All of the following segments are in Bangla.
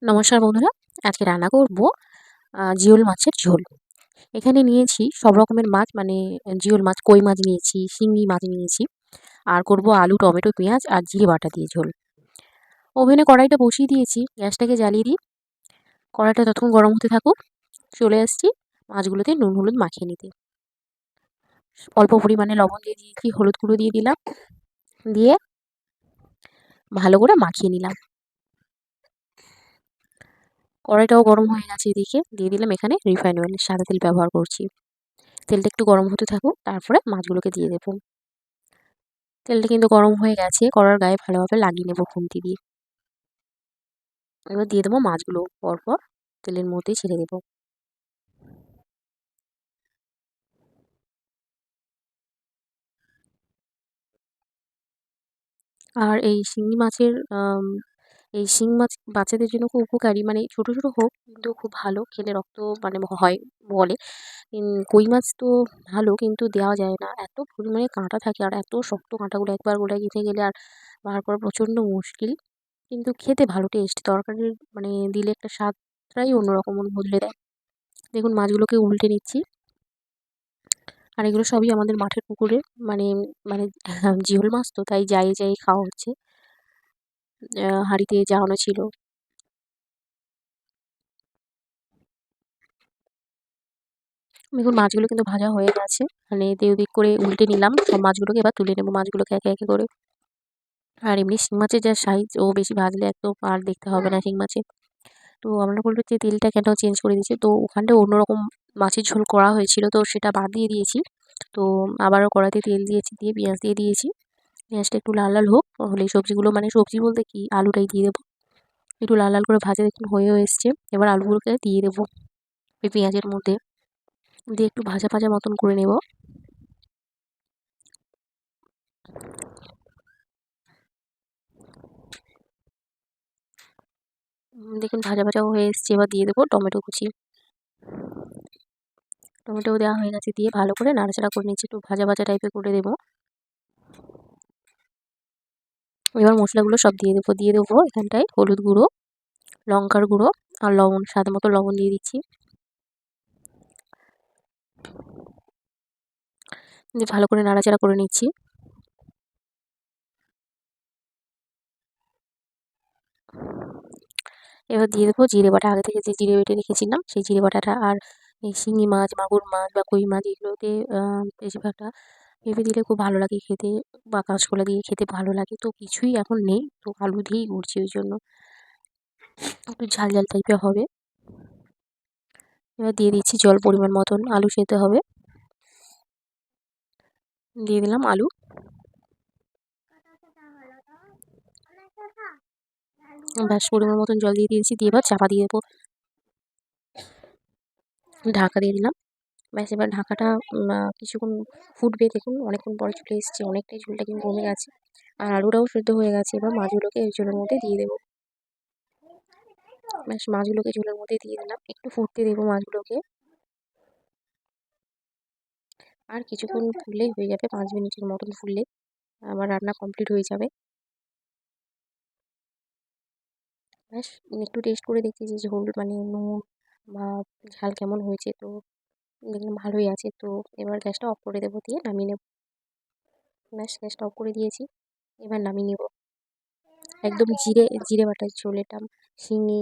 নমস্কার বন্ধুরা, আজকে রান্না করব জিওল মাছের ঝোল। এখানে নিয়েছি সব রকমের মাছ, মানে জিওল মাছ, কই মাছ নিয়েছি, শিঙি মাছ নিয়েছি। আর করব আলু, টমেটো, পেঁয়াজ আর জিরে বাটা দিয়ে ঝোল। ওভেনে কড়াইটা বসিয়ে দিয়েছি, গ্যাসটাকে জ্বালিয়ে দিই। কড়াইটা ততক্ষণ গরম হতে থাকুক। চলে আসছি মাছগুলোতে নুন হলুদ মাখিয়ে নিতে। অল্প পরিমাণে লবণ দিয়ে দিয়েছি, হলুদ গুঁড়ো দিয়ে দিলাম, দিয়ে ভালো করে মাখিয়ে নিলাম। কড়াইটাও গরম হয়ে গেছে, এদিকে দিয়ে দিলাম এখানে রিফাইন্ড অয়েল, সাদা তেল ব্যবহার করছি। তেলটা একটু গরম হতে থাকুক, তারপরে মাছগুলোকে দিয়ে দেবো। তেলটা কিন্তু গরম হয়ে গেছে, কড়ার গায়ে ভালোভাবে লাগিয়ে নেবো খুন্তি দিয়ে। এবার দিয়ে দেবো মাছগুলো, পরপর তেলের মধ্যেই ছেড়ে দেবো। আর এই শিঙি মাছের এই শিং মাছ বাচ্চাদের জন্য খুব উপকারী, মানে ছোটো ছোটো হোক কিন্তু খুব ভালো, খেলে রক্ত মানে হয় বলে। কই মাছ তো ভালো, কিন্তু দেওয়া যায় না, এত পরিমাণে কাঁটা থাকে আর এত শক্ত কাঁটাগুলো, একবার গোড়ায় গেঁথে গেলে আর বার করা প্রচণ্ড মুশকিল। কিন্তু খেতে ভালো, টেস্ট তরকারির মানে দিলে একটা স্বাদটাই অন্যরকম বদলে দেয়। দেখুন মাছগুলোকে উল্টে নিচ্ছি। আর এগুলো সবই আমাদের মাঠের পুকুরে, মানে মানে জিওল মাছ তো, তাই যাই যাই খাওয়া হচ্ছে। হাঁড়িতে জাগানো ছিল। দেখুন মাছগুলো কিন্তু ভাজা হয়ে গেছে, মানে এদিক ওদিক করে উল্টে নিলাম সব মাছগুলোকে। এবার তুলে নেবো মাছগুলোকে একে একে করে। আর এমনি শিং মাছের যা সাইজ, ও বেশি ভাজলে একদম আর দেখতে হবে না শিং মাছে। তো আমরা বলবো যে তেলটা কেন চেঞ্জ করে দিয়েছি, তো ওখানটা অন্যরকম মাছের ঝোল করা হয়েছিল, তো সেটা বাদ দিয়ে দিয়েছি। তো আবারও কড়াইতে তেল দিয়েছি, দিয়ে পেঁয়াজ দিয়ে দিয়েছি। পেঁয়াজটা একটু লাল লাল হোক, হলেই সবজিগুলো, মানে সবজি বলতে কি আলুটাই দিয়ে দেবো। একটু লাল লাল করে ভাজা দেখুন হয়েও এসছে। এবার আলুগুলোকে দিয়ে দেবো ওই পেঁয়াজের মধ্যে, দিয়ে একটু ভাজা ভাজা মতন করে নেব। দেখুন ভাজা ভাজাও হয়ে এসছে। এবার দিয়ে দেবো টমেটো কুচি। টমেটো দেওয়া হয়ে গেছে, দিয়ে ভালো করে নাড়াচাড়া করে নিচ্ছি, একটু ভাজা ভাজা টাইপের করে দেবো। এবার মশলাগুলো সব দিয়ে দেবো এখানটায় হলুদ গুঁড়ো, লঙ্কার গুঁড়ো আর লবণ, স্বাদ মতো লবণ দিয়ে দিচ্ছি। দিয়ে ভালো করে নাড়াচাড়া করে নিচ্ছি। এবার দিয়ে দেবো জিরে বাটা, আগে থেকে যে জিরে বেটে রেখেছিলাম সেই জিরে বাটাটা। আর এই শিঙি মাছ, মাগুর মাছ বা কই মাছ, এগুলোতে বেশিরভাগটা পেঁপে দিলে খুব ভালো লাগে খেতে, বা কাঁচকলা দিয়ে খেতে ভালো লাগে। তো কিছুই এখন নেই, তো আলু দিয়েই করছি, ওই জন্য একটু ঝাল ঝাল টাইপের হবে। এবার দিয়ে দিচ্ছি জল পরিমাণ মতন, আলু সেদ্ধ হবে। দিয়ে দিলাম আলু। ব্যাস পরিমাণ মতন জল দিয়ে দিয়েছি, দিয়ে এবার চাপা দিয়ে দেবো, ঢাকা দিয়ে দিলাম। ব্যাস এবার ঢাকাটা কিছুক্ষণ ফুটবে। দেখুন অনেকক্ষণ পরে চলে এসেছে, অনেকটাই ঝোলটা কিন্তু কমে গেছে, আর আলুটাও সেদ্ধ হয়ে গেছে। এবার মাছগুলোকে এই ঝোলের মধ্যে দিয়ে দেবো। ব্যাস মাছগুলোকে ঝোলের মধ্যে দিয়ে দিলাম, একটু ফুটতে দেবো মাছগুলোকে। আর কিছুক্ষণ ফুললেই হয়ে যাবে, 5 মিনিটের মতন ফুললে আমার রান্না কমপ্লিট হয়ে যাবে। ব্যাস একটু টেস্ট করে দেখছি যে ঝোল মানে নুন বা ঝাল কেমন হয়েছে, তো দেখলাম ভালোই আছে। তো এবার গ্যাসটা অফ করে দেবো, দিয়ে নামিয়ে নেব। ব্যাস গ্যাসটা অফ করে দিয়েছি, এবার নামিয়ে নেব। একদম জিরে জিরে বাটার ঝোল এটা, শিঙি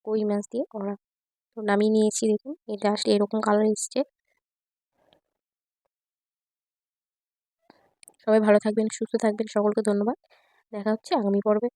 কই মাছ দিয়ে করা। তো নামিয়ে নিয়েছি, দেখুন এটা আসলে এরকম কালার এসছে। সবাই ভালো থাকবেন, সুস্থ থাকবেন, সকলকে ধন্যবাদ। দেখা হচ্ছে আগামী পর্বে।